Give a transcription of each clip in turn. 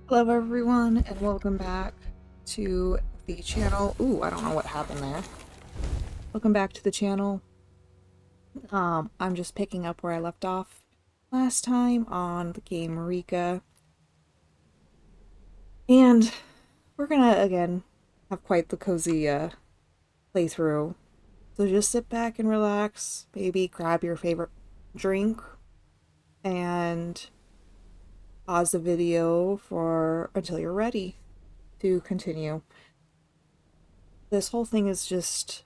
Hello everyone and welcome back to the channel. Ooh, I don't know what happened there. Welcome back to the channel. I'm just picking up where I left off last time on the game Reka. And we're gonna again have quite the cozy playthrough. So just sit back and relax, maybe grab your favorite drink and pause the video for until you're ready to continue. This whole thing is just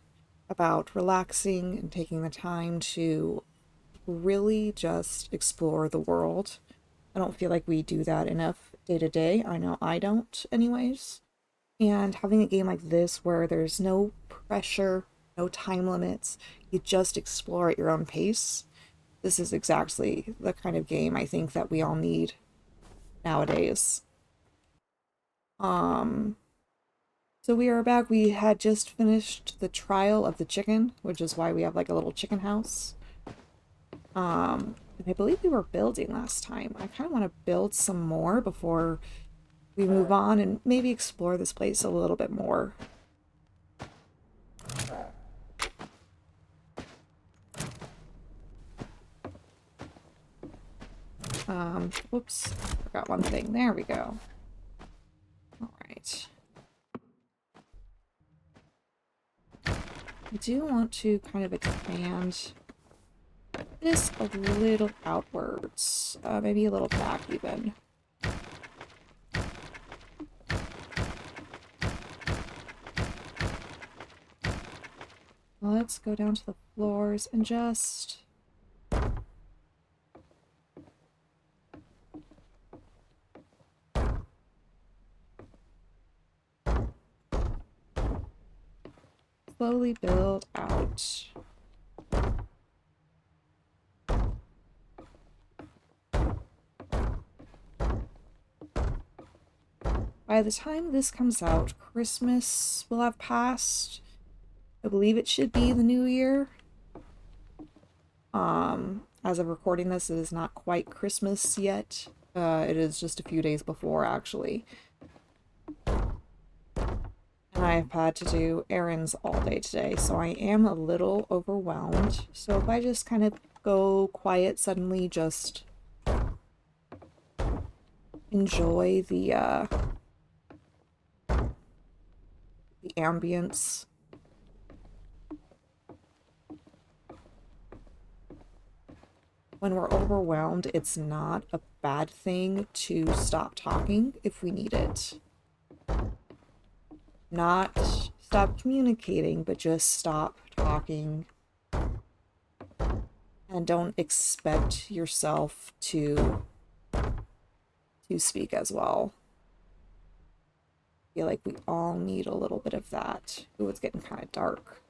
about relaxing and taking the time to really just explore the world. I don't feel like we do that enough day to day. I know I don't, anyways. And having a game like this where there's no pressure, no time limits, you just explore at your own pace. This is exactly the kind of game I think that we all need nowadays. Um, So we are back. We had just finished the trial of the chicken, which is why we have like a little chicken house. And I believe we were building last time. I kind of want to build some more before we move on and maybe explore this place a little bit more. Whoops, forgot one thing. There we go. All right. I do want to kind of expand this a little outwards, maybe a little back even. Let's go down to the floors and just slowly build out. By the time this comes out, Christmas will have passed. I believe it should be the new year. As of recording this, it is not quite Christmas yet. It is just a few days before, actually. And I've had to do errands all day today, so I am a little overwhelmed. So if I just kind of go quiet suddenly, just enjoy the ambience. When we're overwhelmed, it's not a bad thing to stop talking if we need it. Not stop communicating, but just stop talking. And don't expect yourself to speak as well. I feel like we all need a little bit of that. Ooh, it's getting kind of dark.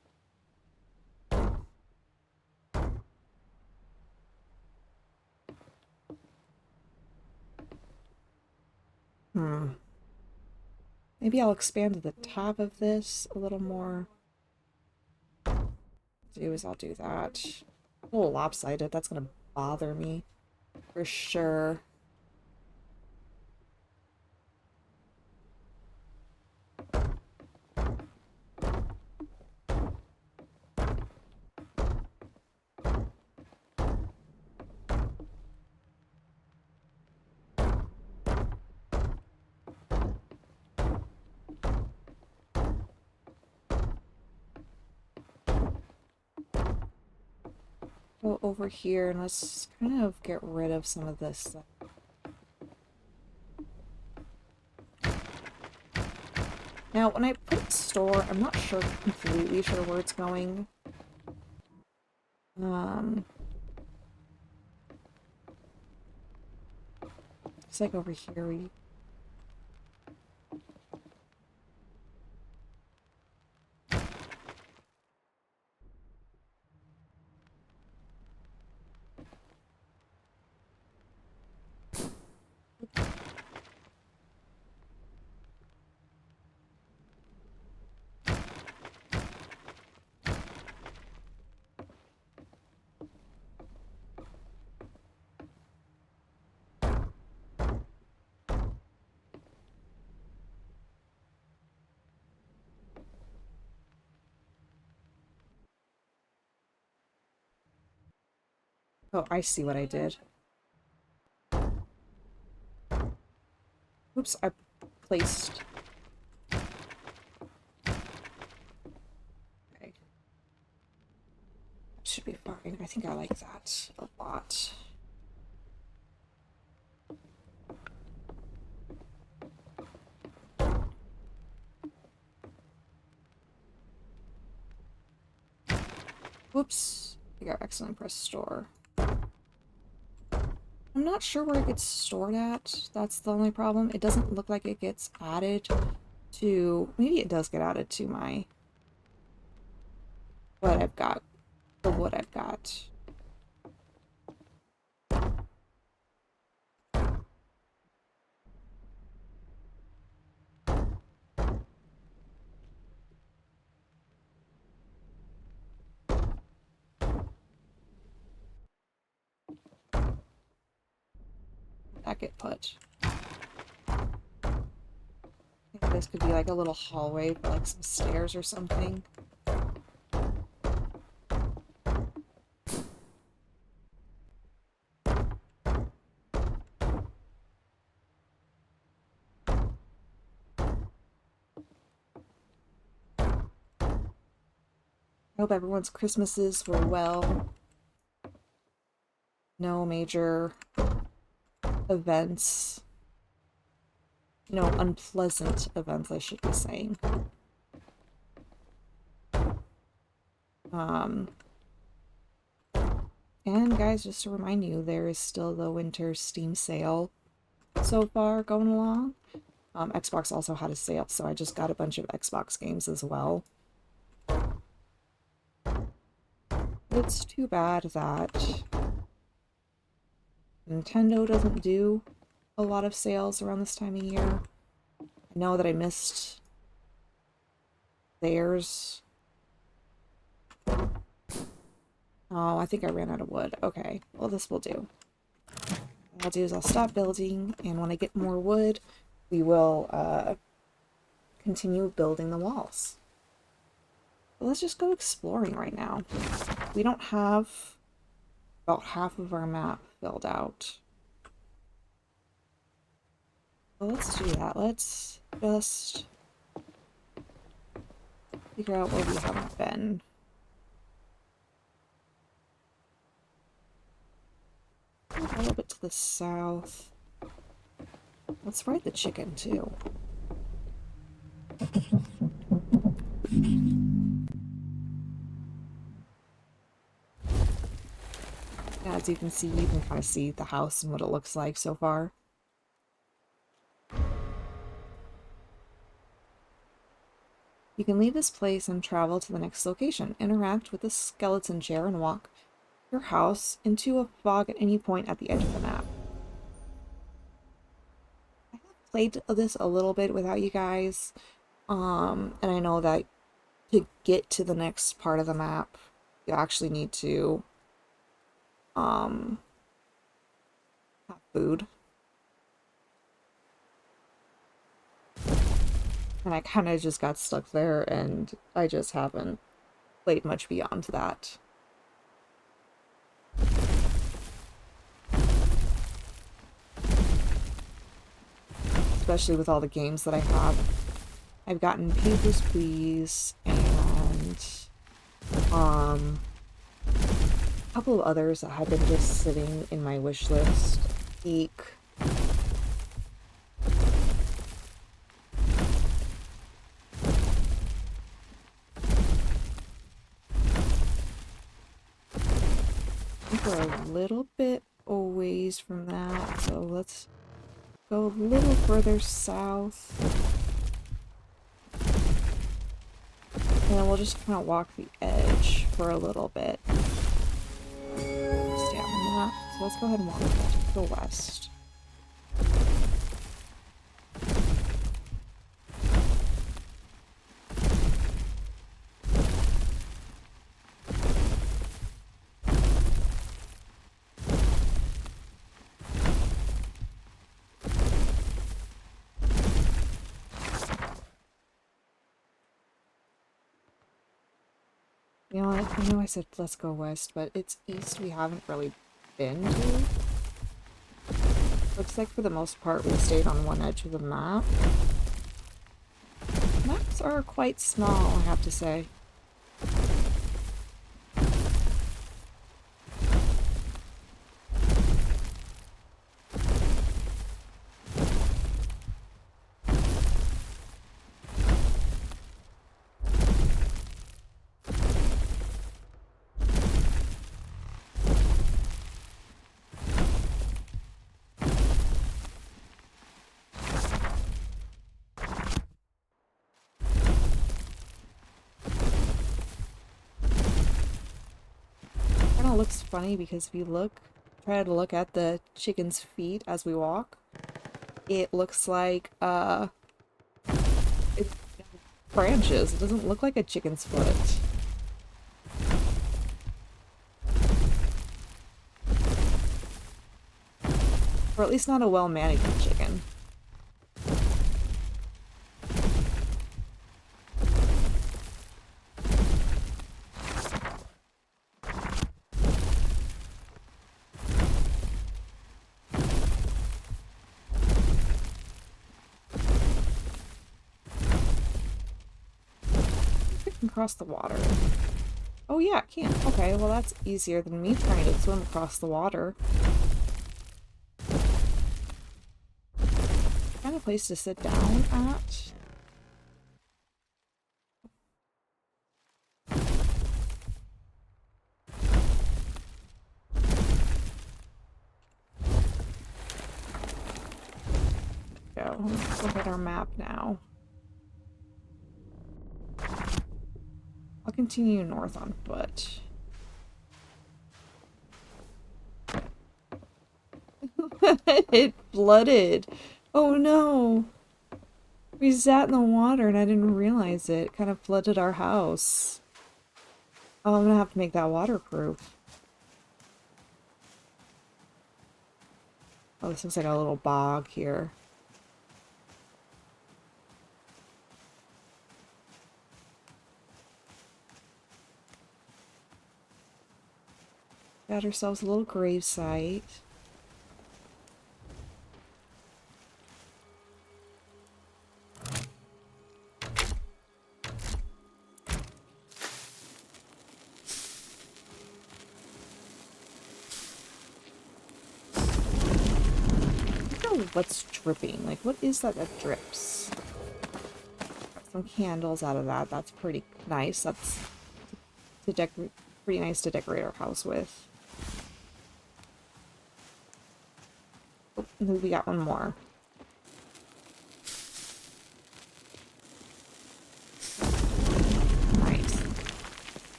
Maybe I'll expand to the top of this a little more. I'll do that. A little lopsided, that's gonna bother me for sure. Go over here and let's kind of get rid of some of this. Now, when I put store, I'm not completely sure where it's going. It's like over here. Oh, I see what I did. Oops, I placed... Okay. That should be fine. I think I like that a lot. Whoops. I got accidentally pressed store. I'm not sure where it gets stored at. That's the only problem. It doesn't look like it gets added to... Maybe it does get added to my... what I've got. The wood I've got. That get put. I think this could be like a little hallway for like some stairs or something. I hope everyone's Christmases were well. No major events. No unpleasant events, I should be saying. And guys, just to remind you, there is still the winter Steam sale so far going along. Xbox also had a sale, so I just got a bunch of Xbox games as well. It's too bad that Nintendo doesn't do a lot of sales around this time of year. I know that I missed theirs. Oh, I think I ran out of wood. Okay, well this will do. What I'll do is I'll stop building, and when I get more wood, we will continue building the walls. But let's just go exploring right now. We don't have about half of our map filled out. Well, let's do that. Let's just figure out where we haven't been. A little bit to the south. Let's ride the chicken, too. As you can see, you can kind of see the house and what it looks like so far. You can leave this place and travel to the next location. Interact with the skeleton chair and walk your house into a fog at any point at the edge of the map. I have played this a little bit without you guys, and I know that to get to the next part of the map, you actually need to have food. And I kind of just got stuck there, and I just haven't played much beyond that. Especially with all the games that I have. I've gotten Papers, Please, and a couple of others that have been just sitting in my wish list. Eek. I think we're a little bit a ways from that, so let's go a little further south. And then we'll just kind of walk the edge for a little bit. Stay on the map. So let's go ahead and walk to the west. You know, I know I said let's go west, but it's east we haven't really been to. Looks like for the most part we stayed on one edge of the map. Maps are quite small, I have to say. Kind of looks funny because if you try to look at the chicken's feet as we walk, it looks like it's branches. It doesn't look like a chicken's foot. Or at least not a well-manicured chicken. Across the water. Oh yeah, I can. Okay, well that's easier than me trying to swim across the water. Kind of place to sit down at. Go. Let's look at our map now. I'll continue north on foot. It flooded. Oh no. We sat in the water and I didn't realize it. It kind of flooded our house. Oh, I'm gonna have to make that waterproof. Oh, this looks like a little bog here. Got ourselves a little grave site. What's dripping? Like, what is that that drips? Got some candles out of that. That's pretty nice. That's pretty nice to decorate our house with. Oh, we got one more. Nice.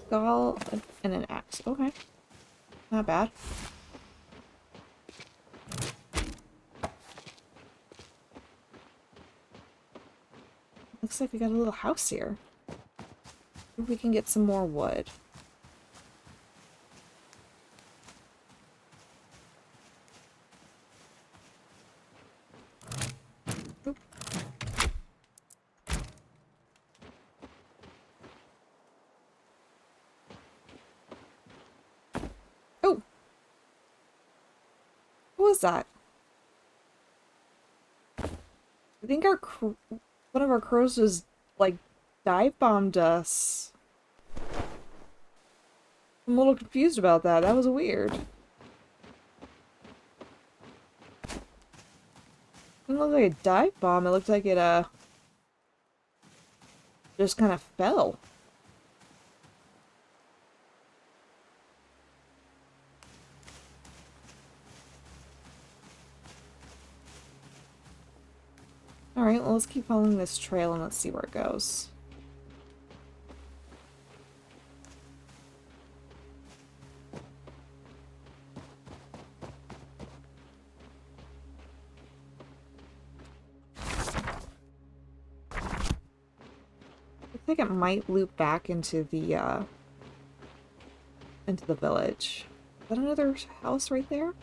Skull and an axe. Okay. Not bad. Looks like we got a little house here. Maybe we can get some more wood. Oop. Oh! What was that? I think one of our crows just, like, dive bombed us. I'm a little confused about that. That was weird. It didn't look like a dive bomb. It looked like it, just kind of fell. Alright, well, let's keep following this trail and let's see where it goes. I think it might loop back into the village. Is that another house right there?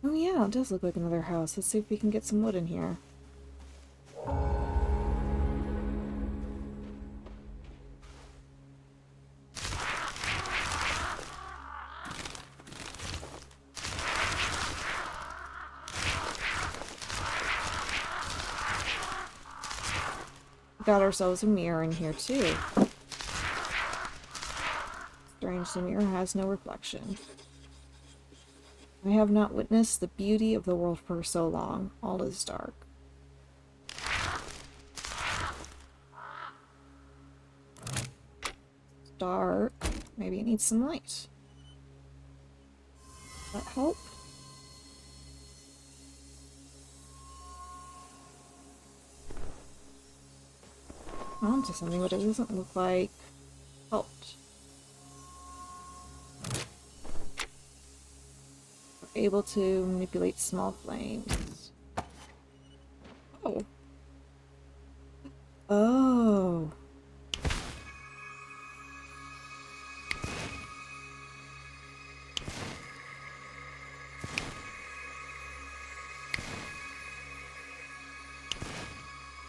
Oh yeah, it does look like another house. Let's see if we can get some wood in here. got ourselves a mirror in here too. Strange, the mirror has no reflection. I have not witnessed the beauty of the world for so long. All is dark. It's dark. Maybe it needs some light. Does that help? Onto something, but it doesn't look like helped. We're able to manipulate small flames. Oh. Oh.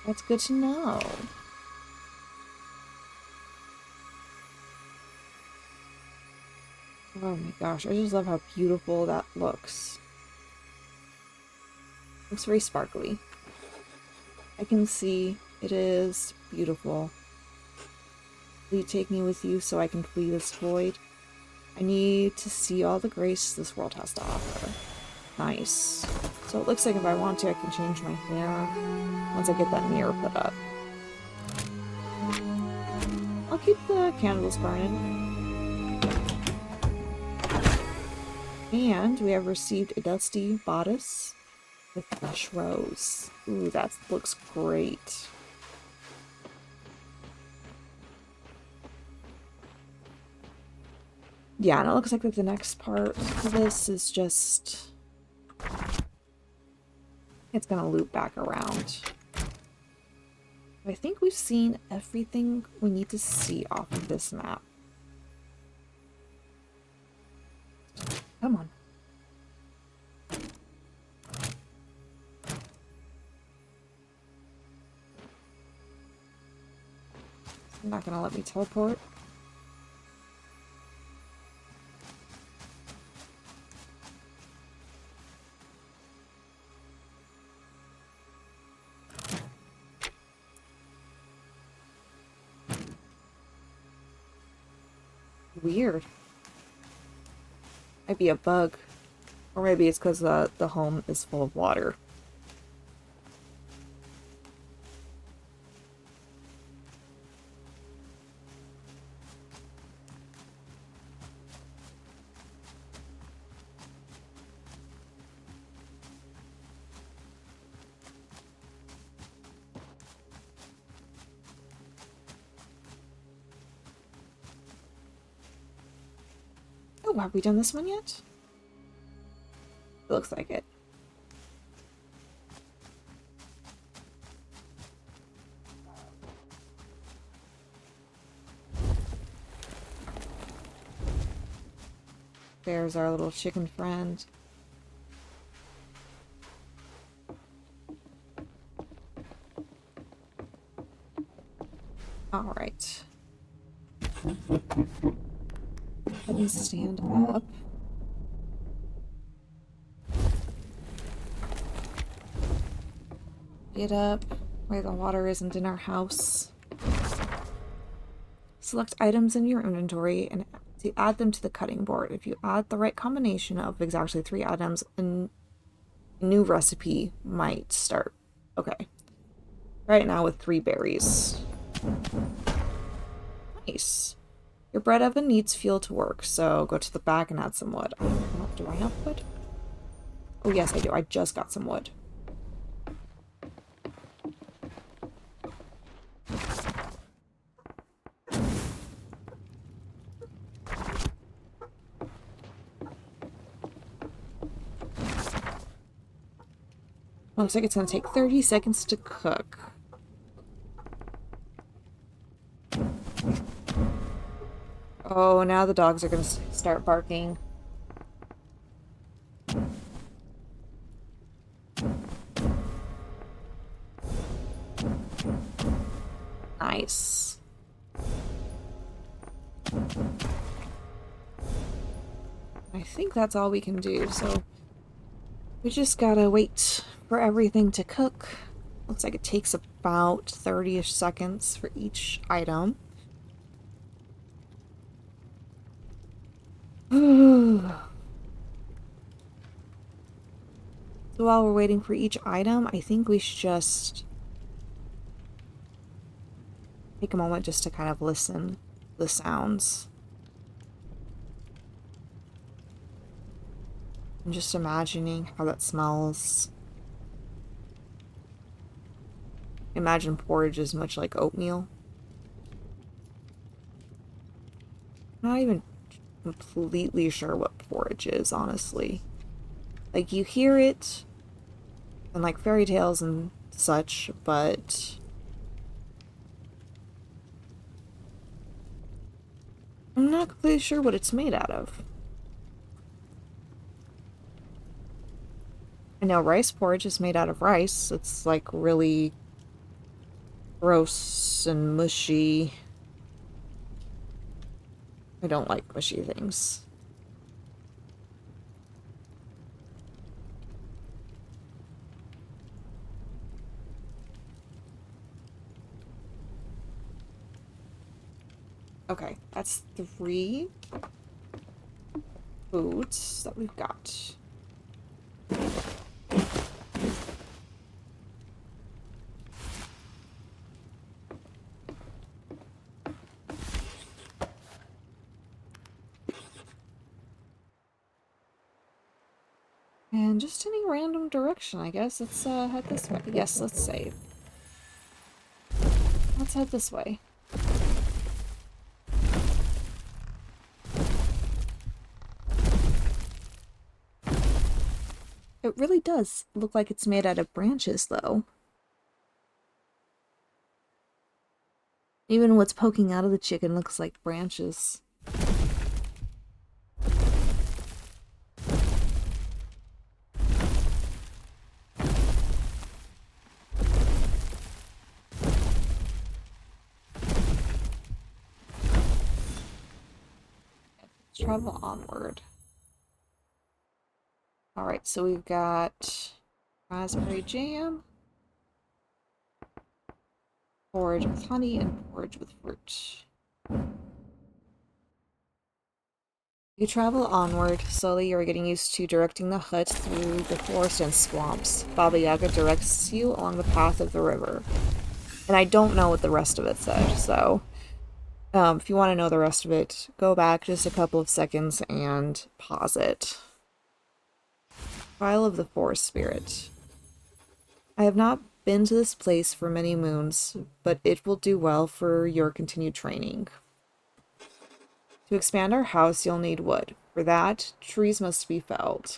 That's good to know. Oh my gosh, I just love how beautiful that looks. Looks very sparkly. I can see it is beautiful. Will you take me with you so I can flee this void? I need to see all the grace this world has to offer. Nice. So it looks like if I want to, I can change my hair once I get that mirror put up. I'll keep the candles burning. And we have received a dusty bodice with fresh rose. Ooh, that looks great. Yeah, and it looks like the next part of this is just... it's gonna loop back around. I think we've seen everything we need to see off of this map. Come on. You're not gonna let me teleport. Weird. Might be a bug. Or maybe it's because the home is full of water. Oh, have we done this one yet? It looks like it. There's our little chicken friend. All right. Let me stand up. Get up where the water isn't in our house. Select items in your inventory and to add them to the cutting board. If you add the right combination of exactly 3 items, a new recipe might start. Okay. Right now with 3 berries. Nice. Your bread oven needs fuel to work, so go to the back and add some wood. Do I have wood? Oh yes, I do. I just got some wood. Looks like it's going to take 30 seconds to cook. Oh, now the dogs are going to start barking. Nice. I think that's all we can do, so we just gotta wait for everything to cook Looks like it takes about 30-ish seconds for each item. So while we're waiting for each item, I think we should just take a moment just to kind of listen to the sounds. I'm just imagining how that smells. Imagine porridge is much like oatmeal. I'm not even completely sure what porridge is, honestly. Like, you hear it in, like, fairy tales and such, but I'm not completely sure what it's made out of. I know rice porridge is made out of rice. It's, like, really gross and mushy. I don't like mushy things. Okay, that's 3 foods that we've got. And just any random direction, I guess. Let's head this way. Yes, let's save. Let's head this way. It really does look like it's made out of branches, though. Even what's poking out of the chicken looks like branches. Let's travel onward. Alright, so we've got raspberry jam, porridge with honey, and porridge with fruit. You travel onward. Slowly, you're getting used to directing the hut through the forest and swamps. Baba Yaga directs you along the path of the river. And I don't know what the rest of it said, so if you want to know the rest of it, go back just a couple of seconds and pause it. Trial of the Forest Spirit. I have not been to this place for many moons, but it will do well for your continued training. To expand our house, you'll need wood. For that, trees must be felled.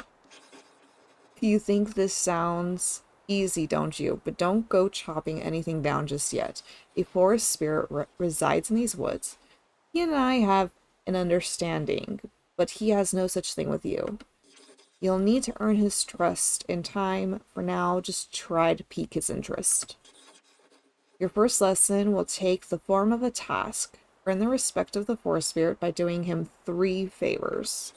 You think this sounds easy, don't you? But don't go chopping anything down just yet. A forest spirit resides in these woods. He and I have an understanding, but he has no such thing with you. You'll need to earn his trust in time. For now, just try to pique his interest. Your first lesson will take the form of a task. Earn the respect of the forest spirit by doing him 3 favors.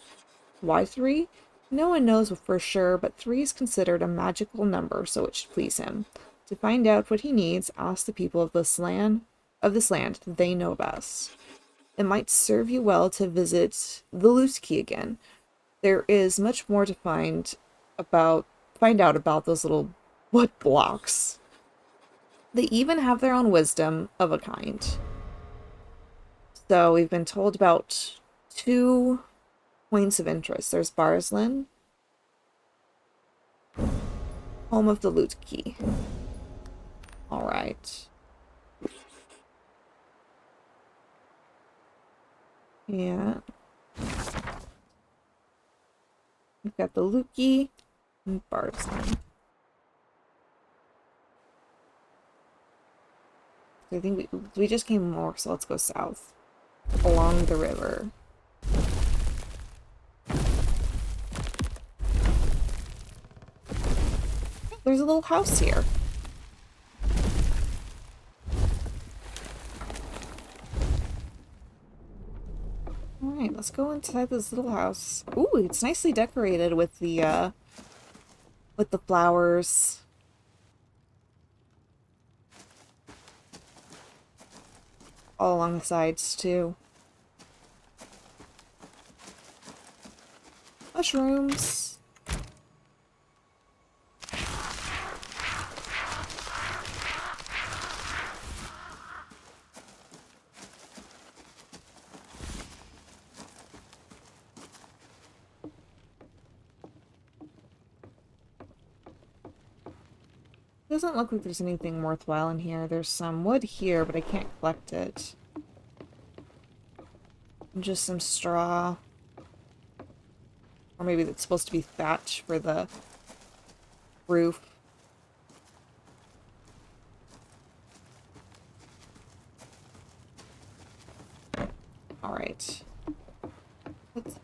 Why 3? No one knows for sure, but 3 is considered a magical number, so it should please him. To find out what he needs, ask the people of this land. They know best. It might serve you well to visit the Loose Key again. There is much more to find out about those little wood blocks. They even have their own wisdom of a kind. So we've been told about 2 points of interest. There's Barslan, home of the Loot Key. Alright. Yeah. We've got the Loot Key and Barslan. I think we just came north, so let's go south. Along the river. There's a little house here. Alright, let's go inside this little house. Ooh, it's nicely decorated with the flowers. all along the sides too. Mushrooms. Doesn't look like there's anything worthwhile in here. There's some wood here, but I can't collect it. Just some straw. Or maybe it's supposed to be thatch for the roof. Alright.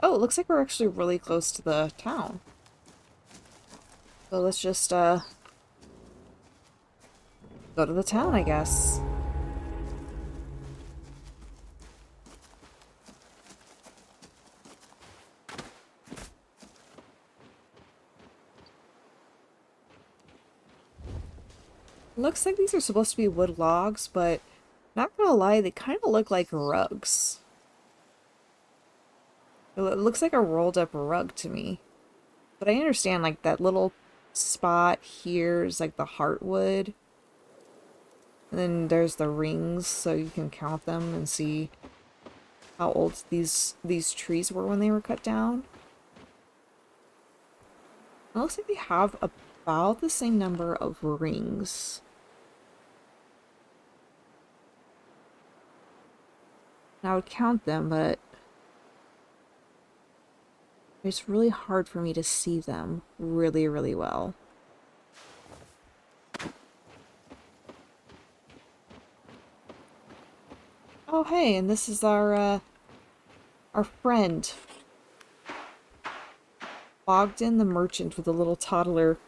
Oh, it looks like we're actually really close to the town. So let's just, go to the town, I guess. Looks like these are supposed to be wood logs, but not gonna lie, they kind of look like rugs. It looks like a rolled up rug to me. But I understand, like, that little spot here is like the heartwood. And then there's the rings, so you can count them and see how old these trees were when they were cut down. It looks like they have about the same number of rings. And I would count them, but it's really hard for me to see them really, really well. Oh, hey, and this is our friend. Bogdan the merchant with a little toddler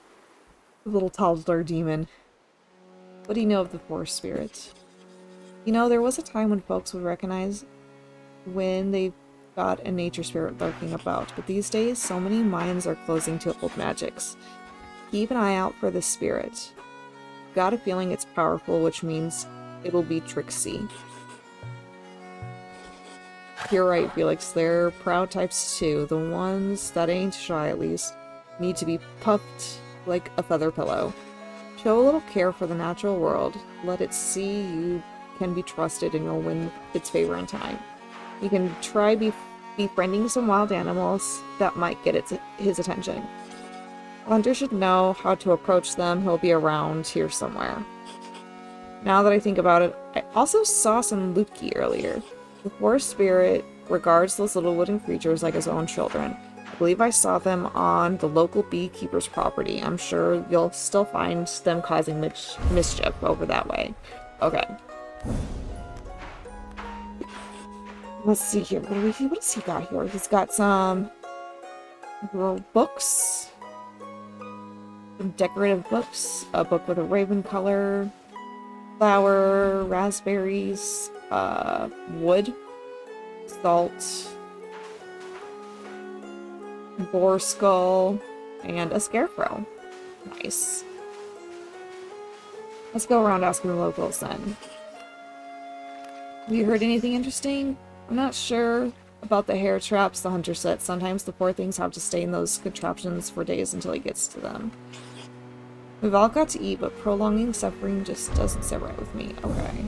demon. What do you know of the forest spirit? You know, there was a time when folks would recognize when they got a nature spirit lurking about, but these days, so many minds are closing to old magics. Keep an eye out for this spirit. Got a feeling it's powerful, which means it'll be tricksy. You're right, Felix. They're proud types too. The ones that ain't shy, at least, need to be puffed like a feather pillow. Show a little care for the natural world. Let it see you can be trusted and you'll win its favor in time. You can try befriending some wild animals that might get his attention. Hunter should know how to approach them. He'll be around here somewhere. Now that I think about it, I also saw some Luki earlier. The forest spirit regards those little wooden creatures like his own children. I believe I saw them on the local beekeeper's property. I'm sure you'll still find them causing mischief over that way. Okay. Let's see here. What does he got here? He's got some books. Some decorative books. A book with a raven color. Flower. Raspberries. Wood. Salt. Boar skull. And a scarecrow. Nice. Let's go around asking the locals then. Have you heard anything interesting? I'm not sure about the hair traps the hunter set. Sometimes the poor things have to stay in those contraptions for days until he gets to them. We've all got to eat, but prolonging suffering just doesn't sit right with me. Okay.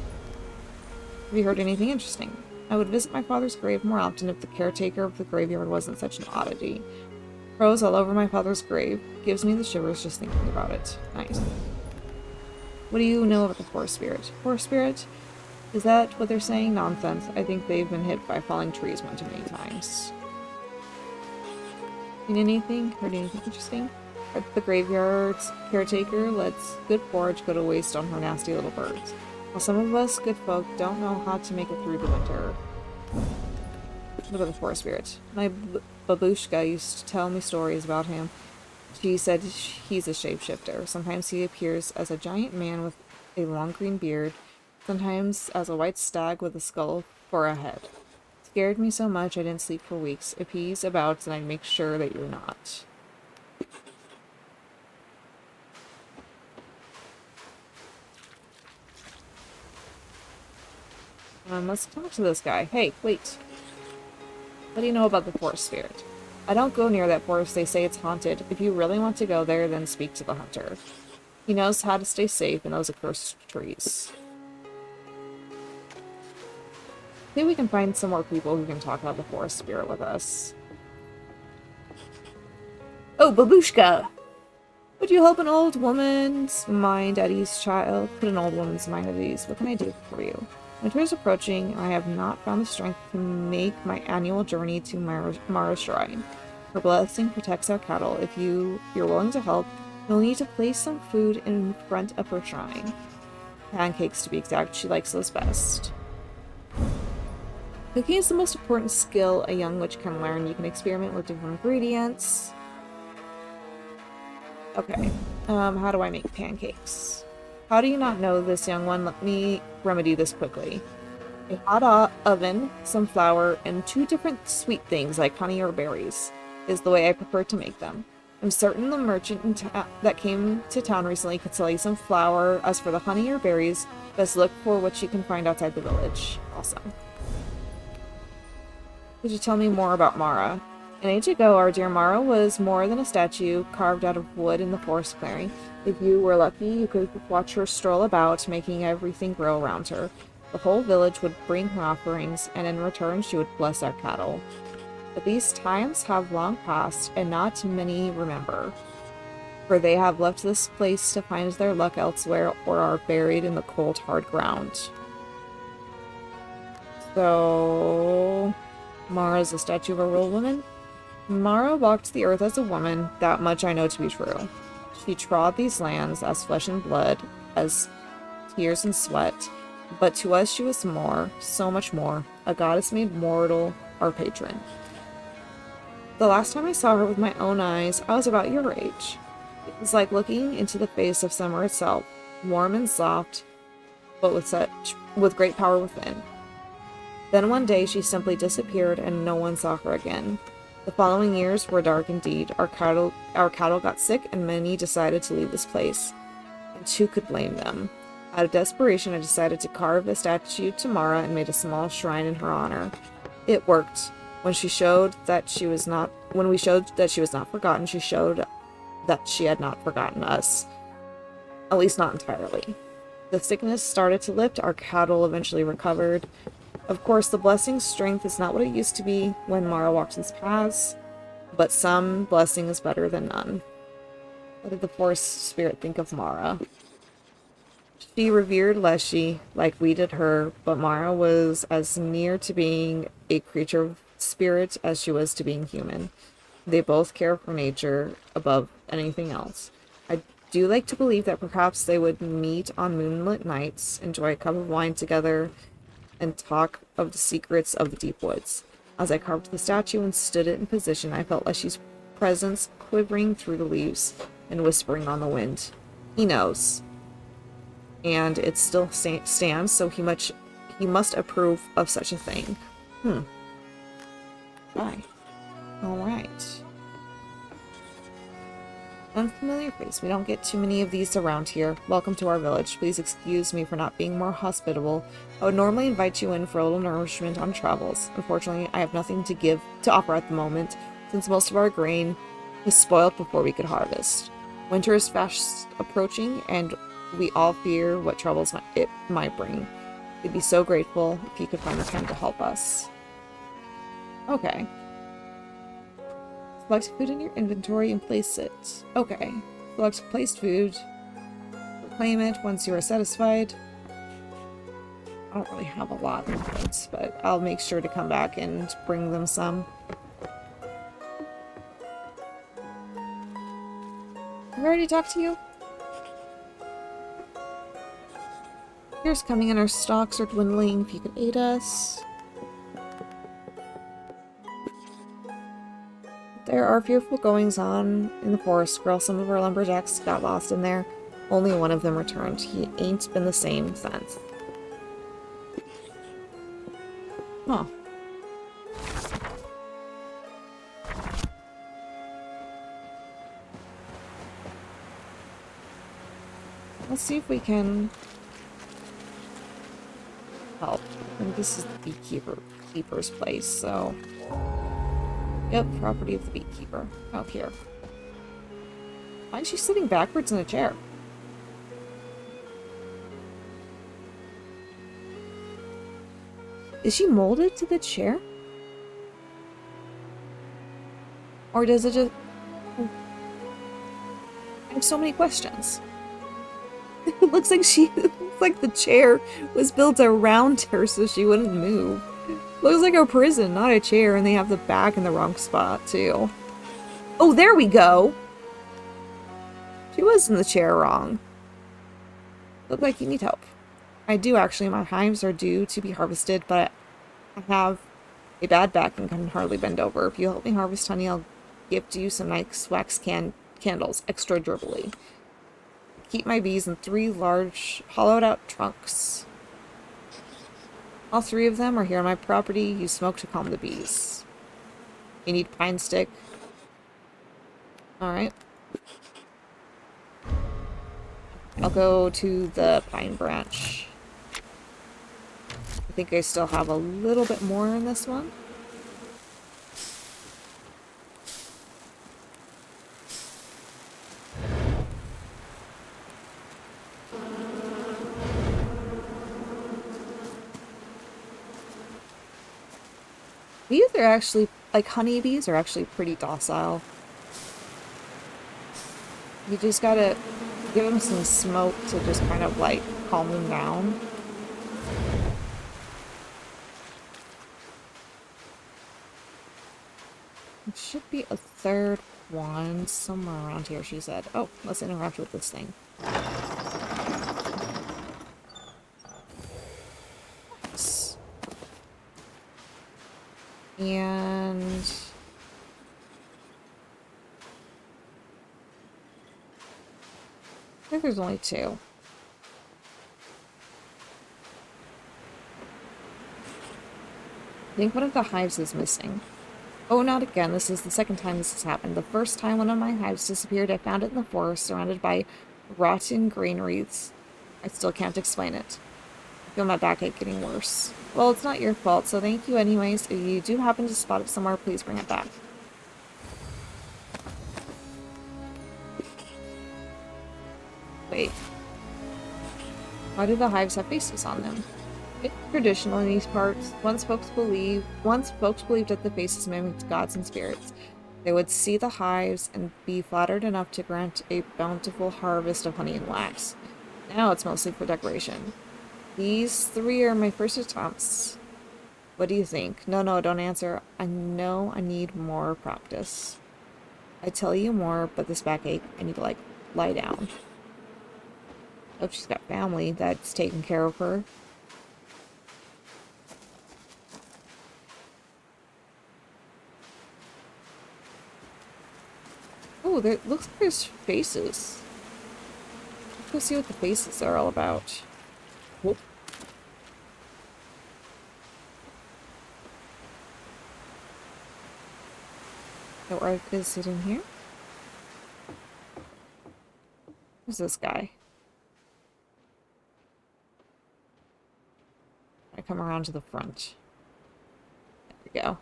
Have you heard anything interesting? I would visit my father's grave more often if the caretaker of the graveyard wasn't such an oddity. Crows all over my father's grave. Gives me the shivers just thinking about it. Nice. What do you know about the forest spirit? Forest spirit? Is that what they're saying? Nonsense. I think they've been hit by falling trees one too many times. Seen anything? Heard anything interesting? The graveyard's caretaker lets good forage go to waste on her nasty little birds. While some of us good folk don't know how to make it through the winter. What about the forest spirit? My babushka used to tell me stories about him. She said he's a shapeshifter. Sometimes he appears as a giant man with a long green beard, sometimes as a white stag with a skull for a head. Scared me so much I didn't sleep for weeks. If he's about, then I'd make sure that you're not. Let's talk to this guy. Hey, wait. What do you know about the forest spirit? I don't go near that forest. They say it's haunted. If you really want to go there, then speak to the hunter. He knows how to stay safe in those accursed trees. Maybe we can find some more people who can talk about the forest spirit with us. Oh, babushka! Would you help an old woman's mind at ease, child? Put an old woman's mind at ease. What can I do for you? Winter is approaching, and I have not found the strength to make my annual journey to Mara's shrine. Her blessing protects our cattle. If you're willing to help, you'll need to place some food in front of her shrine. Pancakes, to be exact. She likes those best. Cooking is the most important skill a young witch can learn. You can experiment with different ingredients. Okay, how do I make pancakes? How do you not know this, young one? Let me remedy this quickly. A hot oven, some flour, and 2 different sweet things like honey or berries is the way I prefer to make them. I'm certain the merchant that came to town recently could sell you some flour. As for the honey or berries, best look for what you can find outside the village. Awesome. Could you tell me more about Mara? An age ago, our dear Mara was more than a statue carved out of wood in the forest clearing. If you were lucky, you could watch her stroll about, making everything grow around her. The whole village would bring her offerings, and in return she would bless our cattle. But these times have long passed, and not many remember, for they have left this place to find their luck elsewhere or are buried in the cold, hard ground. So, Mara's a statue of a real woman? Mara walked the earth as a woman, that much I know to be true. She trod these lands as flesh and blood, as tears and sweat, but to us she was more, so much more, a goddess made mortal, our patron. The last time I saw her with my own eyes, I was about your age. It was like looking into the face of summer itself, warm and soft, but with great power within. Then one day she simply disappeared and no one saw her again. The following years were dark indeed. Our cattle got sick and many decided to leave this place. And who could blame them? Out of desperation, I decided to carve a statue to Mara and made a small shrine in her honor. It worked. When we showed that she was not forgotten, she showed that she had not forgotten us. At least not entirely. The sickness started to lift, our cattle eventually recovered. Of course, the blessing's strength is not what it used to be when Mara walked these paths, but some blessing is better than none. What did the forest spirit think of Mara? She revered Leshy like we did her, but Mara was as near to being a creature of spirit as she was to being human. They both care for nature above anything else. I do like to believe that perhaps they would meet on moonlit nights, enjoy a cup of wine together, and talk of the secrets of the deep woods. As I carved the statue and stood it in position, I felt Leshy's presence quivering through the leaves and whispering on the wind. He knows. And it still stands, so he must approve of such a thing. Bye. Alright. Unfamiliar face. We don't get too many of these around here. Welcome to our village. Please excuse me for not being more hospitable. I would normally invite you in for a little nourishment on travels. Unfortunately, I have nothing to offer at the moment, since most of our grain is spoiled before we could harvest. Winter is fast approaching, and we all fear what troubles it might bring. We'd be so grateful if you could find the time to help us. Okay. Select food in your inventory and place it. Okay. Select placed food. Reclaim it once you are satisfied. I don't really have a lot of it, but I'll make sure to come back and bring them some. Have I already talked to you? Here's coming in, our stocks are dwindling. If you could aid us. There are fearful goings on in the forest, girl. Some of our lumberjacks got lost in there. Only one of them returned. He ain't been the same since. Huh. Let's see if we can help. And this is the keeper's place, so... Yep, property of the beekeeper. Out here. Why is she sitting backwards in a chair? Is she molded to the chair? Or does it just... I have so many questions. It looks like the chair was built around her so she wouldn't move. Looks like a prison, not a chair, and they have the back in the wrong spot, too. Oh, there we go! She was in the chair wrong. Look like you need help. I do, actually. My hives are due to be harvested, but I have a bad back and can hardly bend over. If you help me harvest honey, I'll gift you some nice wax candles, extra durably. Keep my bees in 3 large, hollowed-out trunks. All 3 of them are here on my property. Use smoke to calm the bees. You need pine stick. Alright. I'll go to the pine branch. I think I still have a little bit more in this one. Bees are actually, like honeybees are actually pretty docile. You just gotta give them some smoke to just kind of like calm them down. It should be a 3rd one somewhere around here, she said. Oh, let's interact with this thing. Nice. And... I think there's only 2. I think one of the hives is missing. Oh, not again. This is the 2nd time this has happened. The first time one of my hives disappeared, I found it in the forest, surrounded by rotten grain wreaths. I still can't explain it. I feel my backache getting worse. Well, it's not your fault, so thank you anyways. If you do happen to spot it somewhere, please bring it back. Wait. Why do the hives have faces on them? It's traditional in these parts. Once folks believed that the faces mimicked gods and spirits. They would see the hives and be flattered enough to grant a bountiful harvest of honey and wax. Now it's mostly for decoration. These 3 are my first attempts. What do you think? No, don't answer. I know I need more practice. I tell you more, but this backache, I need to, like, lie down. Hope she's got family that's taking care of her. Oh, there looks like there's faces. Let's go see what the faces are all about. Whoop. So, is it in here? Who's this guy? I come around to the front. There we go.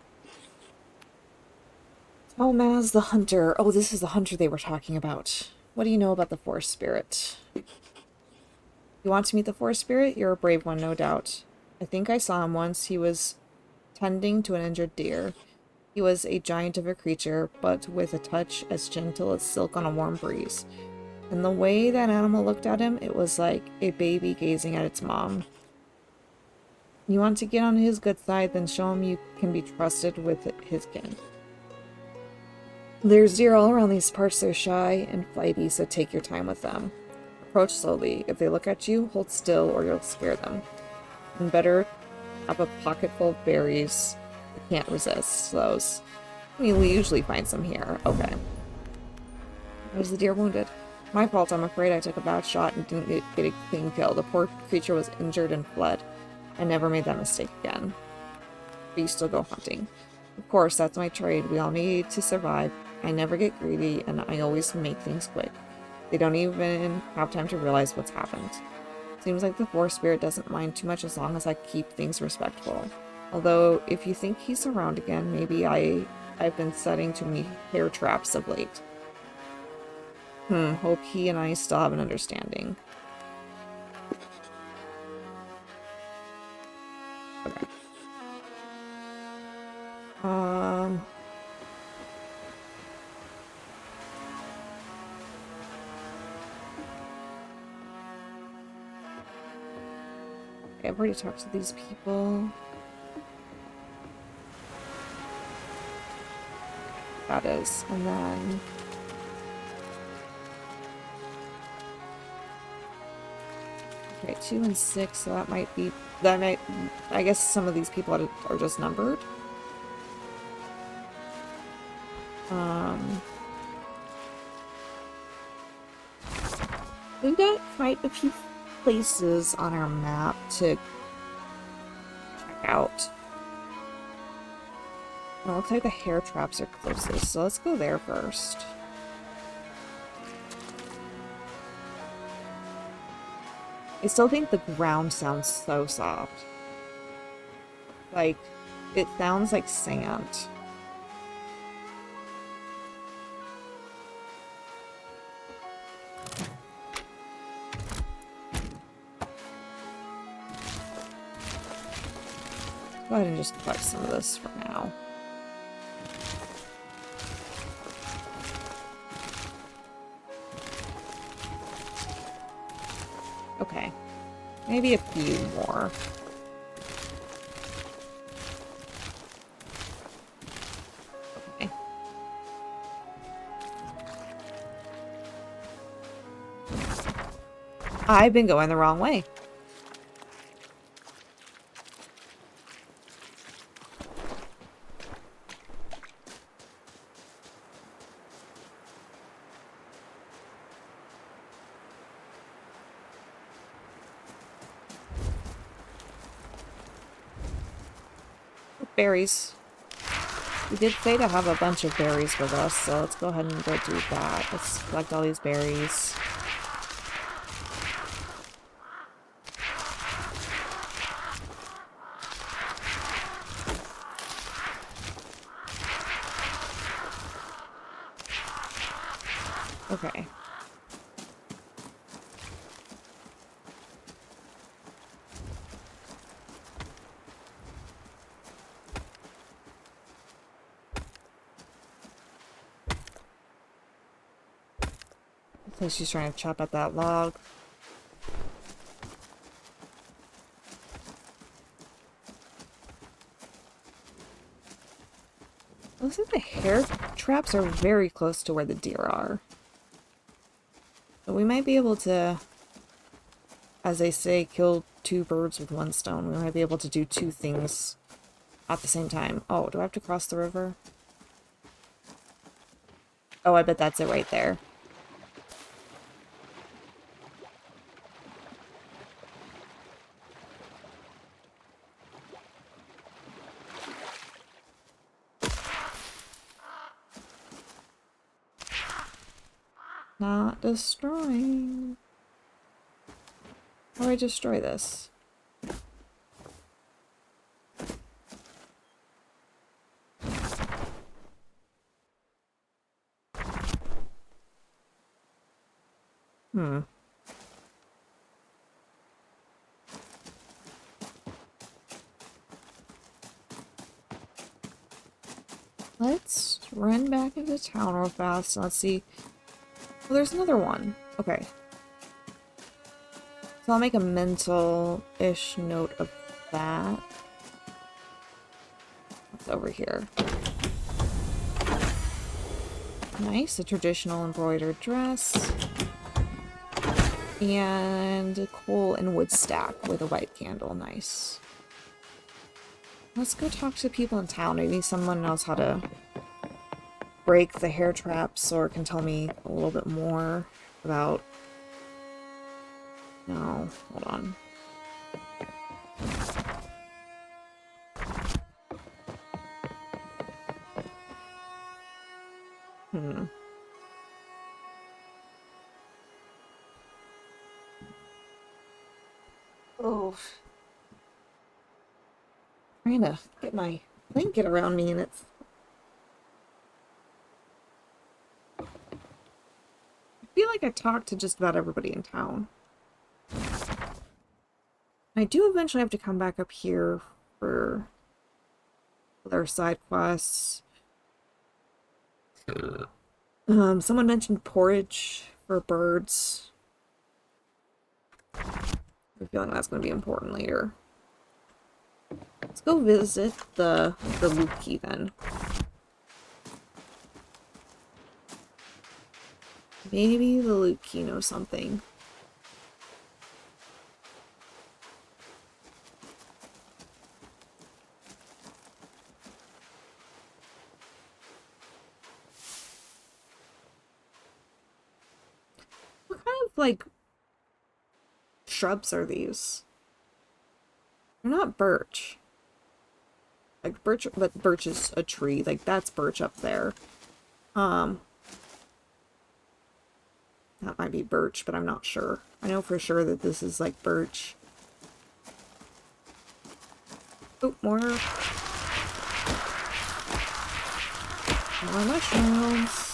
Oh, Maz, the hunter. Oh, this is the hunter they were talking about. What do you know about the forest spirit? You want to meet the forest spirit? You're a brave one, no doubt. I think I saw him once. He was tending to an injured deer. He was a giant of a creature, but with a touch as gentle as silk on a warm breeze. And the way that animal looked at him, it was like a baby gazing at its mom. You want to get on his good side, then show him you can be trusted with his kin. There's deer all around these parts. They're shy and flighty, so take your time with them. Approach slowly. If they look at you, hold still or you'll scare them. And better have a pocket full of berries. You can't resist those. I mean, we usually find some here. Okay. Was the deer wounded? My fault, I'm afraid. I took a bad shot and didn't get a clean kill. The poor creature was injured and fled. I never made that mistake again. But you still go hunting. Of course, that's my trade. We all need to survive. I never get greedy, and I always make things quick. They don't even have time to realize what's happened. Seems like the forest spirit doesn't mind too much as long as I keep things respectful. Although, if you think he's around again, maybe I've been setting too many hair traps of late. Hope he and I still have an understanding. Okay. I've already talked to these people. That is, and then... Okay, 2 and 6, so that might be... I guess some of these people are just numbered. We've got quite a few places on our map to check out. Well, it looks like the hair traps are closest, so let's go there first. I still think the ground sounds so soft. Like, it sounds like sand. Go ahead and just collect some of this for now. Okay. Maybe a few more. Okay. I've been going the wrong way. Berries. We did say to have a bunch of berries with us, so let's go ahead and go do that. Let's collect all these berries. Okay. I think she's trying to chop at that log. Looks like the hair traps are very close to where the deer are. So we might be able to, as they say, kill two birds with one stone. We might be able to do two things at the same time. Oh, do I have to cross the river? Oh, I bet that's it right there. Not destroying. How do I destroy this? Let's run back into town real fast and let's see. Oh, there's another one. Okay. So I'll make a mental-ish note of that. What's over here? Nice, a traditional embroidered dress. And a coal and wood stack with a white candle. Nice. Let's go talk to people in town. Maybe someone knows how to break the hair traps or can tell me a little bit more about... No, hold on. Oh, trying to get my blanket around me and it's... I feel like I talked to just about everybody in town. I do eventually have to come back up here for their side quests. Someone mentioned porridge for birds. I have a feeling that's going to be important later. Let's go visit the Luki then. Maybe the Luki knows something. What kind of, like, shrubs are these? They're not birch. Like, birch, but birch is a tree. Like, that's birch up there. That might be birch, but I'm not sure. I know for sure that this is, like, birch. Oh, more mushrooms.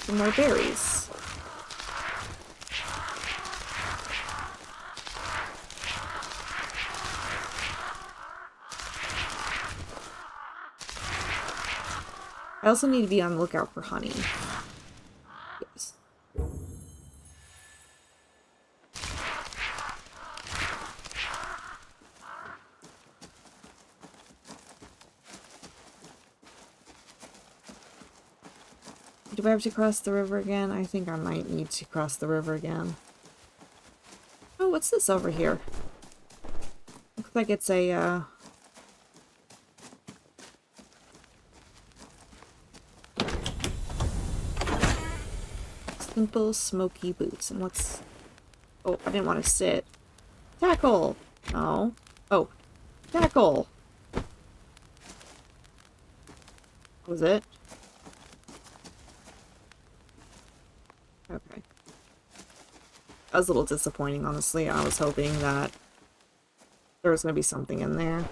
Some more berries. I also need to be on the lookout for honey. Yes. Do I have to cross the river again? I think I might need to cross the river again. Oh, what's this over here? Looks like it's a, simple smoky boots. And what's... Oh, I didn't want to sit. Tackle! Oh. Oh. Tackle! Was it? Okay. That was a little disappointing, honestly. I was hoping that there was going to be something in there.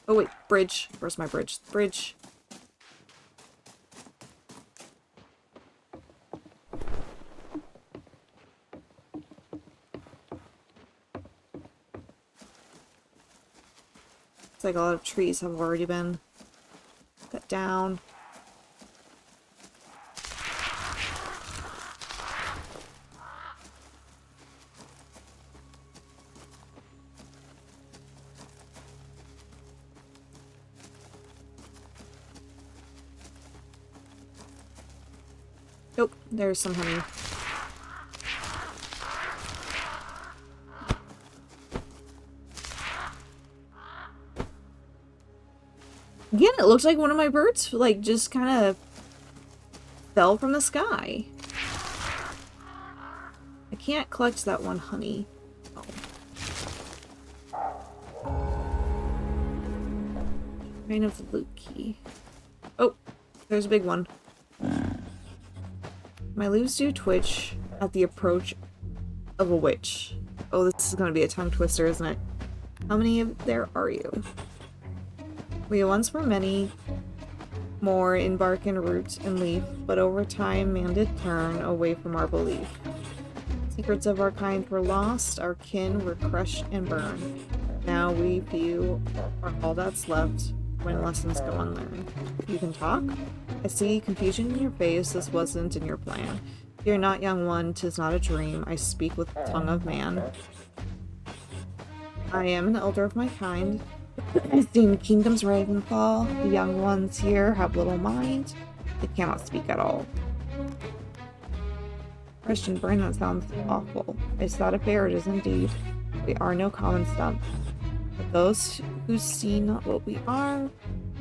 Oh wait, bridge. Where's my bridge? Bridge. It's like a lot of trees have already been cut down. Nope, there's some honey. Again, it looks like one of my birds, like, just kind of fell from the sky. I can't collect that one honey. Oh. Rain of the Loot Key. Oh, there's a big one. My leaves do twitch at the approach of a witch. Oh, this is going to be a tongue twister, isn't it? How many of there are you? We once were many more in bark and root and leaf, but over time man did turn away from our belief. Secrets of our kind were lost, our kin were crushed and burned. Now we few are all that's left when lessons go unlearned. You can talk? I see confusion in your face, this wasn't in your plan. Fear not, young one, 'tis not a dream, I speak with the tongue of man. I am an elder of my kind. I've seen kingdoms rise and fall. The young ones here have little mind. They cannot speak at all. Christian burn, that sounds awful. Is that a bear? It is indeed. We are no common stump. But those who see not what we are,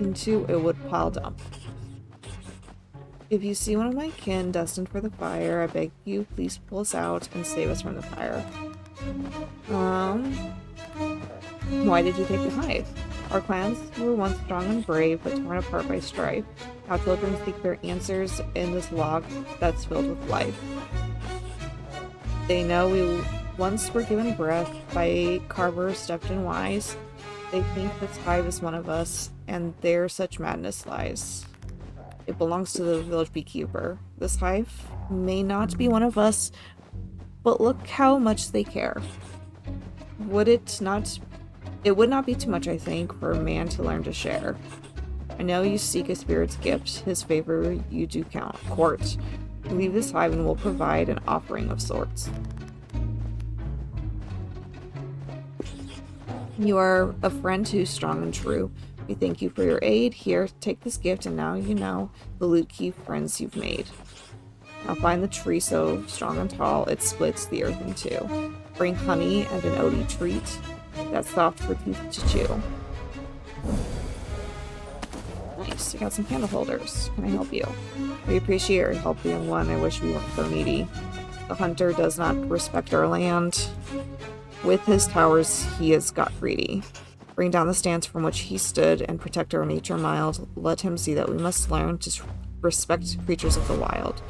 into a wood-pile dump. If you see one of my kin destined for the fire, I beg you, please pull us out and save us from the fire. Why did you take the hive? Our clans were once strong and brave, but torn apart by strife. Now children seek their answers in this log that's filled with life. They know we once were given breath by carvers stepped and wise. They think this hive is one of us, and there such madness lies. It belongs to the village beekeeper. This hive may not be one of us, but look how much they care. Would it not... It would not be too much, I think, for a man to learn to share. I know you seek a spirit's gift, his favor you do court. Leave this hive and we'll provide an offering of sorts. You are a friend who's strong and true. We thank you for your aid. Here, take this gift, and now you know the Luke friends you've made. Now find the tree so strong and tall, it splits the earth in two. Bring honey and an oaty treat that's soft for teeth to chew. Nice, I got some candle holders. Can I help you? We appreciate your help, young one. I wish we weren't so needy. The hunter does not respect our land. With his towers, he has got greedy. Bring down the stance from which he stood and protect our nature mild. Let him see that we must learn to respect creatures of the wild.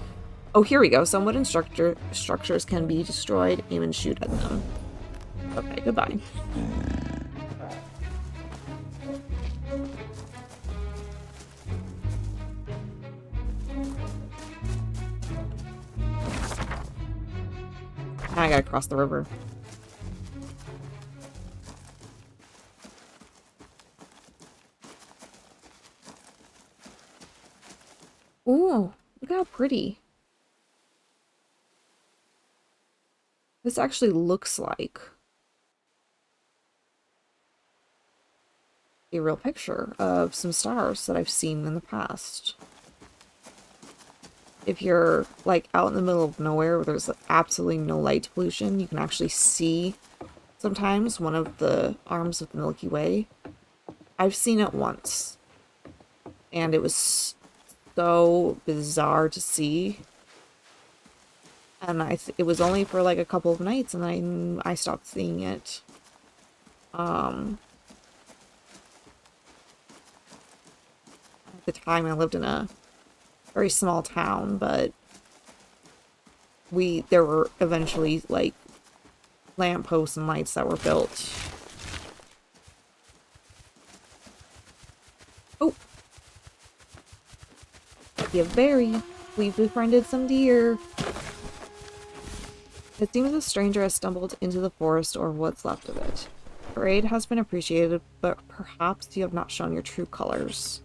Oh, here we go. Some wooden structures can be destroyed. Aim and shoot at them. Okay, goodbye. Now I gotta cross the river. Ooh, look how pretty. This actually looks like a real picture of some stars that I've seen in the past. If you're like out in the middle of nowhere where there's absolutely no light pollution, you can actually see sometimes one of the arms of the Milky Way. I've seen it once, and it was so bizarre to see. And it was only for like a couple of nights, and then I stopped seeing it. At the time, I lived in a very small town, but there were eventually like lampposts and lights that were built. Oh, you berry. We've befriended some deer. It seems a stranger has stumbled into the forest, or what's left of it. Your aid has been appreciated, but perhaps you have not shown your true colors.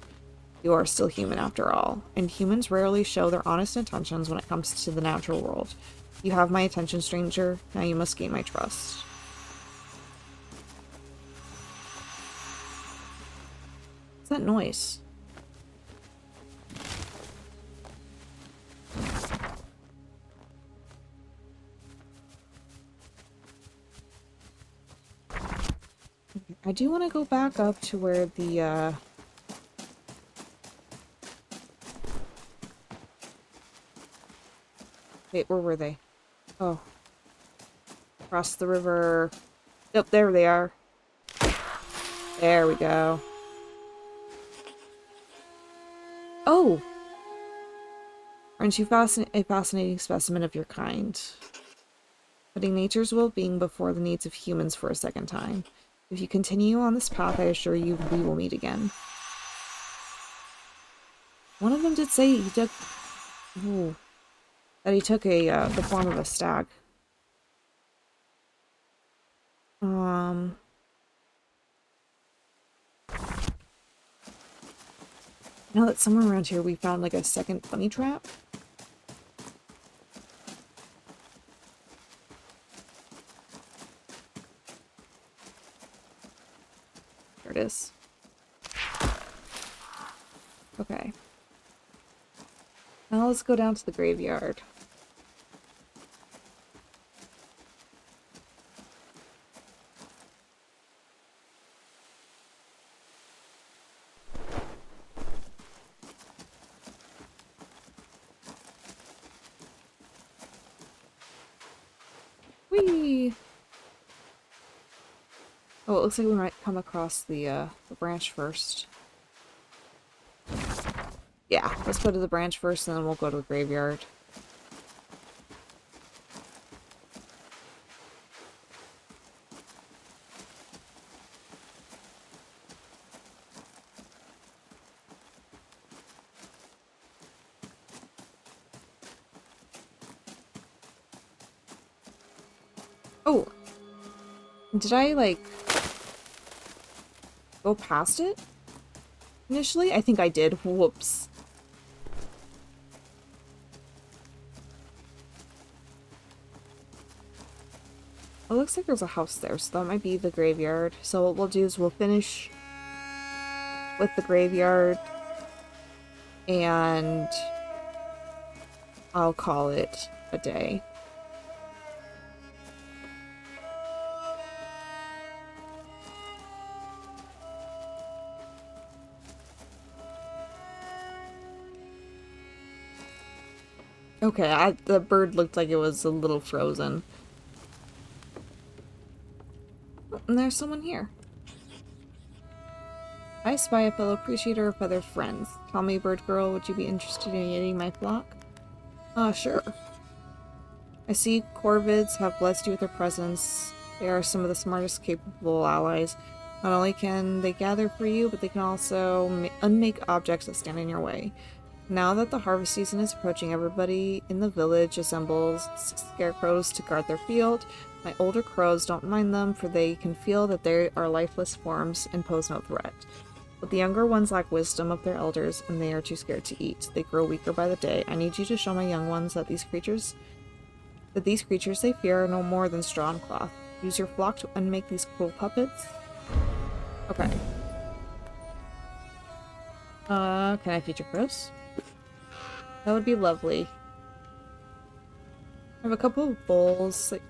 You are still human after all, and humans rarely show their honest intentions when it comes to the natural world. You have my attention, stranger. Now you must gain my trust. What's that noise? I do want to go back up to where the, Wait, where were they? Oh. Across the river. Yep, there they are. There we go. Oh! Aren't you a fascinating specimen of your kind? Putting nature's well-being before the needs of humans for a second time. If you continue on this path, I assure you we will meet again. One of them did say he took... Ooh. That he took the form of a stag. Now that somewhere around here we found like a second bunny trap. There it is. Okay. Now let's go down to the graveyard. Whee! Oh, it looks like we might come across the branch first. Yeah, let's go to the branch first, and then we'll go to the graveyard. Oh, did I, like, go past it initially? I think I did. Whoops. It looks like there's a house there, so that might be the graveyard. So what we'll do is we'll finish with the graveyard, and I'll call it a day. Okay, the bird looked like it was a little frozen. Oh, and there's someone here. I spy a fellow appreciator of feathered friends. Tell me, bird girl, would you be interested in eating my flock? Sure. I see corvids have blessed you with their presence. They are some of the smartest capable allies. Not only can they gather for you, but they can also unmake objects that stand in your way. Now that the harvest season is approaching, everybody in the village assembles scarecrows to guard their field. My older crows don't mind them, for they can feel that they are lifeless forms and pose no threat. But the younger ones lack wisdom of their elders, and they are too scared to eat. They grow weaker by the day. I need you to show my young ones that these creatures they fear are no more than straw and cloth. Use your flock to unmake these cruel puppets. Okay. Can I feature crows? That would be lovely. I have a couple of bowls. Like,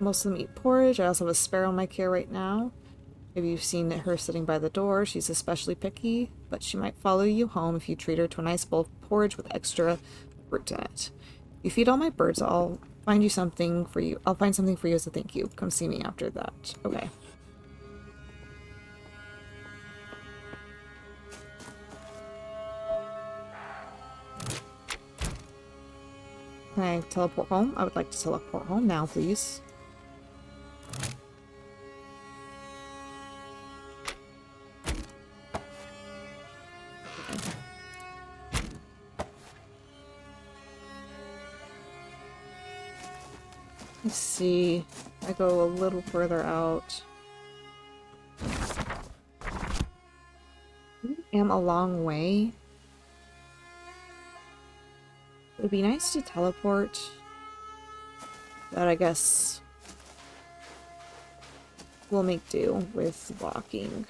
most of them eat porridge. I also have a sparrow in my care right now. Maybe you've seen her sitting by the door. She's especially picky, but she might follow you home if you treat her to a nice bowl of porridge with extra fruit in it. You feed all my birds, I'll find you something for you. I'll find something for you as a thank you. Come see me after that. Okay. Can I teleport home? I would like to teleport home now, please. Let's see. I go a little further out. I am a long way. It would be nice to teleport, but I guess we'll make do with walking.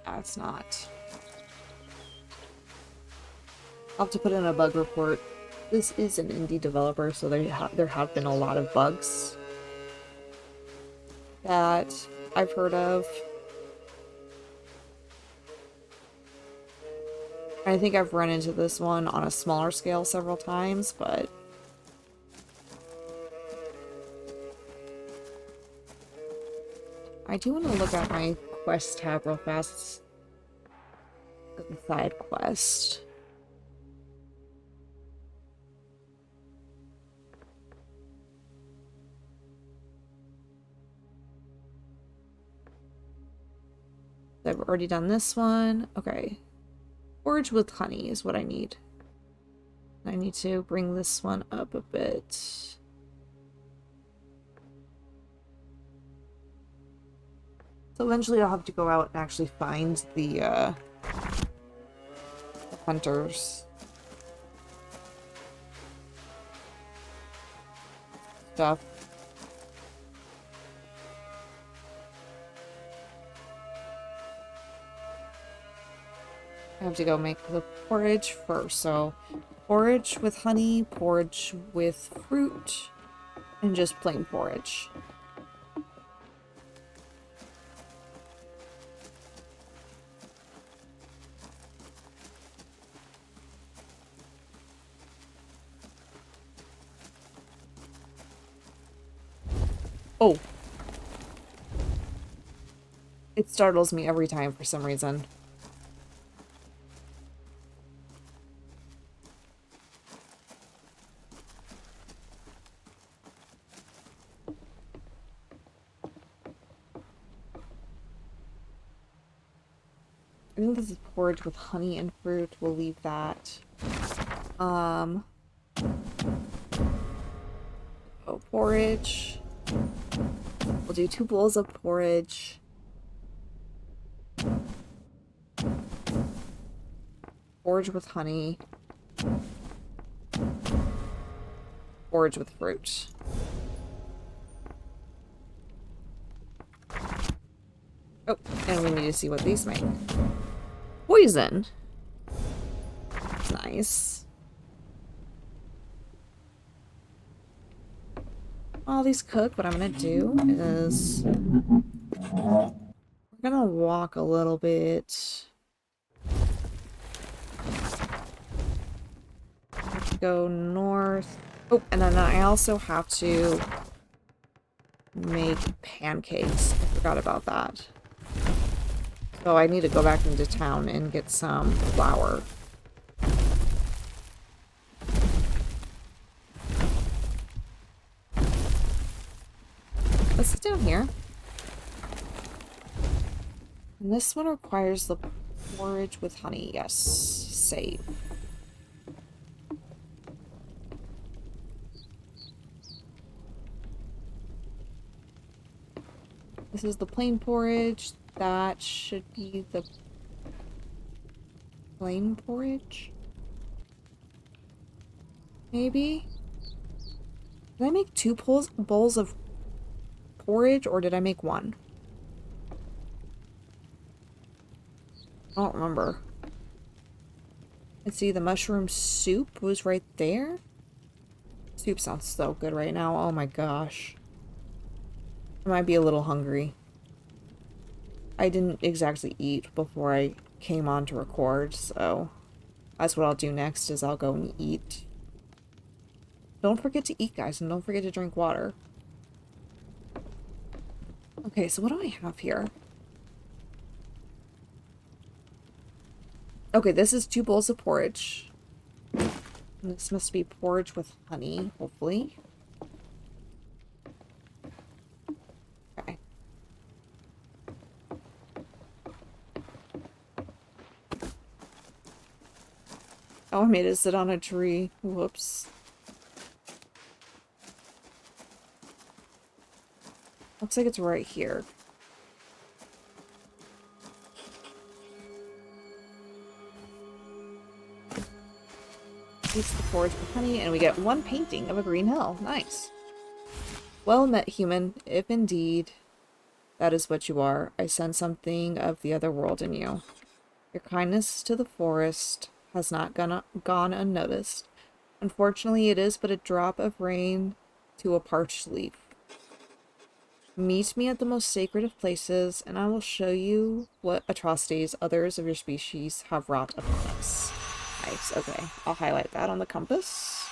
That's not. I'll have to put in a bug report. This is an indie developer, so there have been a lot of bugs that I've heard of. I think I've run into this one on a smaller scale several times, but I do want to look at my quest tab real fast. The side quest. I've already done this one. Okay. Forage with honey is what I need. I need to bring this one up a bit. So eventually I'll have to go out and actually find the hunters. stuff. I have to go make the porridge first. So, porridge with honey, porridge with fruit, and just plain porridge. Oh. It startles me every time for some reason. I think this is porridge with honey and fruit. We'll leave that. Oh, porridge. We'll do 2 bowls of porridge. Porridge with honey. Porridge with fruit. Oh, and we need to see what these make. Poison. Nice. All these cook. What I'm gonna do is we're gonna walk a little bit. Go north. Oh, and then I also have to make pancakes. I forgot about that. So I need to go back into town and get some flour. Let's sit down here. And this one requires the porridge with honey. Yes, save. This is the plain porridge. That should be the plain porridge. Maybe? Did I make 2 bowls of porridge, or did I make 1? I don't remember. Let's see, the mushroom soup was right there. Soup sounds so good right now. Oh my gosh. I might be a little hungry. I didn't exactly eat before I came on to record, so that's what I'll do next, is I'll go and eat. Don't forget to eat, guys, and don't forget to drink water. Okay, so what do I have here? Okay, this is 2 bowls of porridge. And this must be porridge with honey, hopefully. Okay. Oh, I made it sit on a tree. Whoops. Looks like it's right here. Eats the porridge with honey, and we get 1 painting of a green hill. Nice. Well met, human. If indeed that is what you are, I sense something of the other world in you. Your kindness to the forest has not gone unnoticed. Unfortunately, it is but a drop of rain to a parched leaf. Meet me at the most sacred of places, and I will show you what atrocities others of your species have wrought upon us. Nice, okay. I'll highlight that on the compass.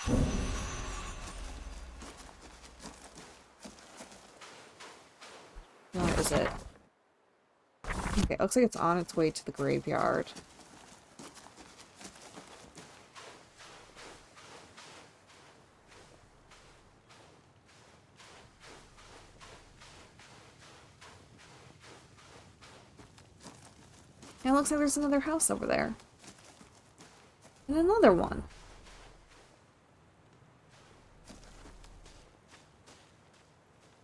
Where is it? Okay, it looks like it's on its way to the graveyard. And it looks like there's another house over there. And another one.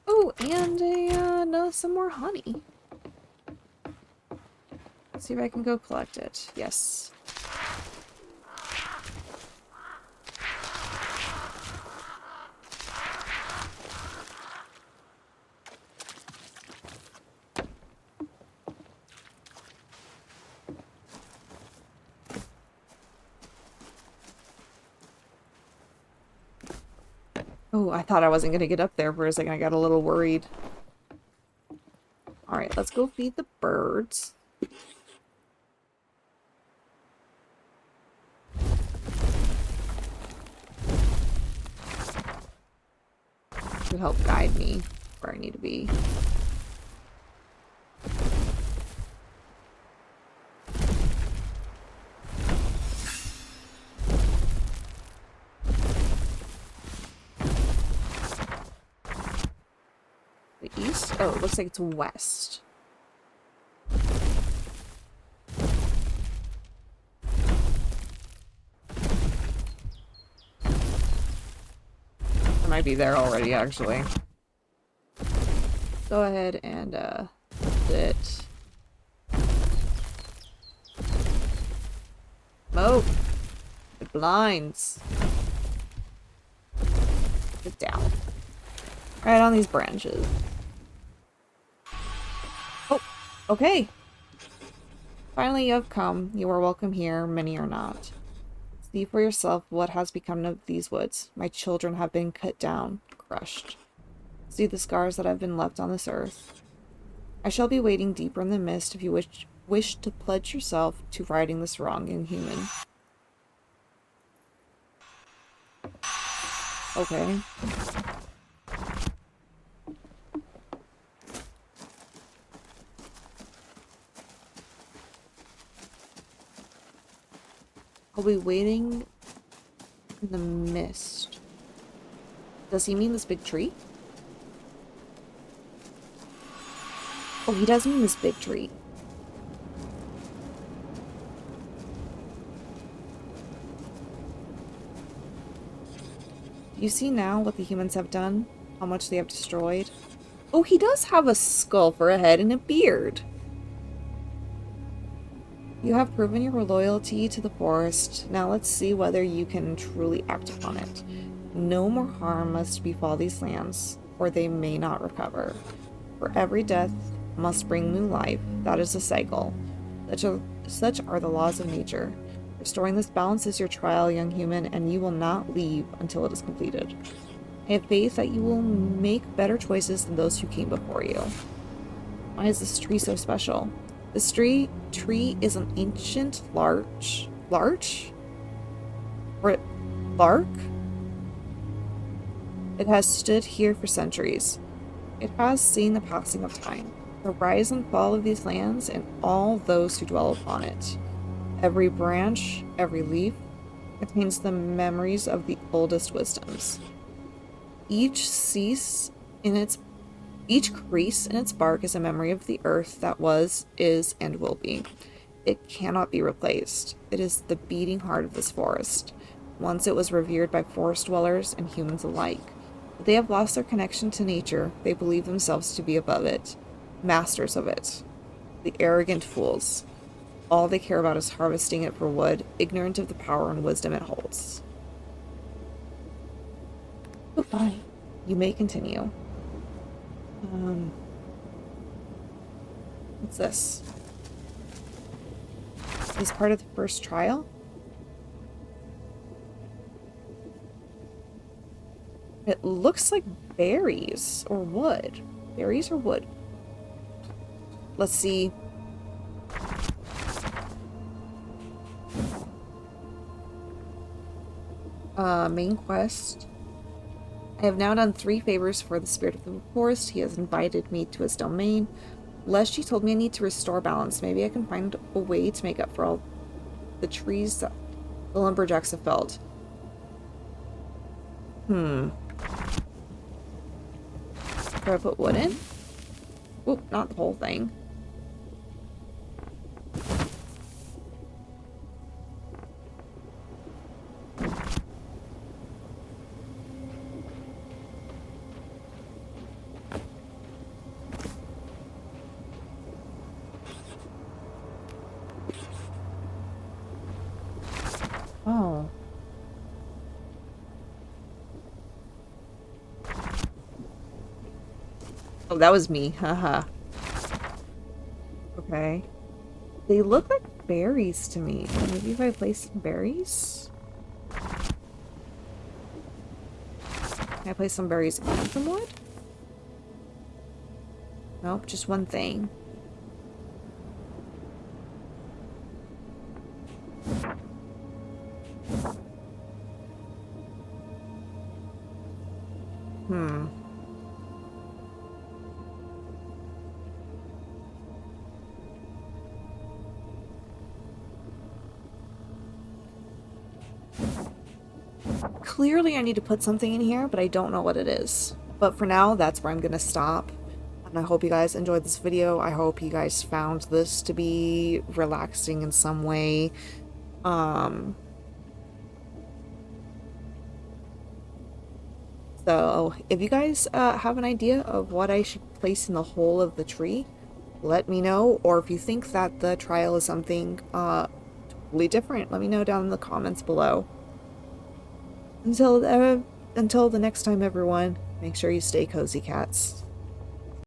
Oh, and no, some more honey. Let's see if I can go collect it. Yes. Oh, I thought I wasn't gonna get up there for a second. I got a little worried. Alright, let's go feed the birds. To help guide me where I need to be. The east? Oh, it looks like it's west. I might be there already, actually. Go ahead and, sit. Smoke! It blinds. Get down. Right on these branches. Oh, okay. Finally you have come. You are welcome here, many are not. See for yourself what has become of these woods. My children have been cut down, crushed. See the scars that have been left on this earth. I shall be waiting deeper in the mist if you wish to pledge yourself to righting this wrong, inhuman. Okay. I'll be waiting in the mist. Does he mean this big tree? Oh, he does mean this big tree. Do you see now what the humans have done? How much they have destroyed? Oh, he does have a skull for a head and a beard. You have proven your loyalty to the forest. Now let's see whether you can truly act upon it. No more harm must befall these lands, or they may not recover. For every death must bring new life. That is a cycle. Such are the laws of nature. Restoring this balance is your trial, young human, and you will not leave until it is completed. I have faith that you will make better choices than those who came before you. Why is this tree so special? This tree is an ancient larch? Or lark? It has stood here for centuries. It has seen the passing of time, the rise and fall of these lands, and all those who dwell upon it. Every branch, every leaf, contains the memories of the oldest wisdoms. Each crease in its bark is a memory of the earth that was, is, and will be. It cannot be replaced. It is the beating heart of this forest. Once it was revered by forest dwellers and humans alike. But they have lost their connection to nature. They believe themselves to be above it, masters of it. The arrogant fools. All they care about is harvesting it for wood, ignorant of the power and wisdom it holds. Goodbye. You may continue. What's this? Is part of the first trial? It looks like berries or wood. Berries or wood? Let's see. Main quest. I have now done 3 favors for the spirit of the forest. He has invited me to his domain. Leshy told me I need to restore balance. Maybe I can find a way to make up for all the trees that the lumberjacks have felled. Do I put wood in? Oop, not the whole thing. Oh. Oh, that was me. Haha. Okay. They look like berries to me. Maybe if I place some berries? Can I place some berries and some wood? Nope, just one thing. Hmm. Clearly I need to put something in here, but I don't know what it is. But for now, that's where I'm gonna stop. And I hope you guys enjoyed this video. I hope you guys found this to be relaxing in some way. So if you guys have an idea of what I should place in the hole of the tree, let me know. Or if you think that the trial is something totally different, let me know down in the comments below. Until the next time, everyone, make sure you stay cozy, cats.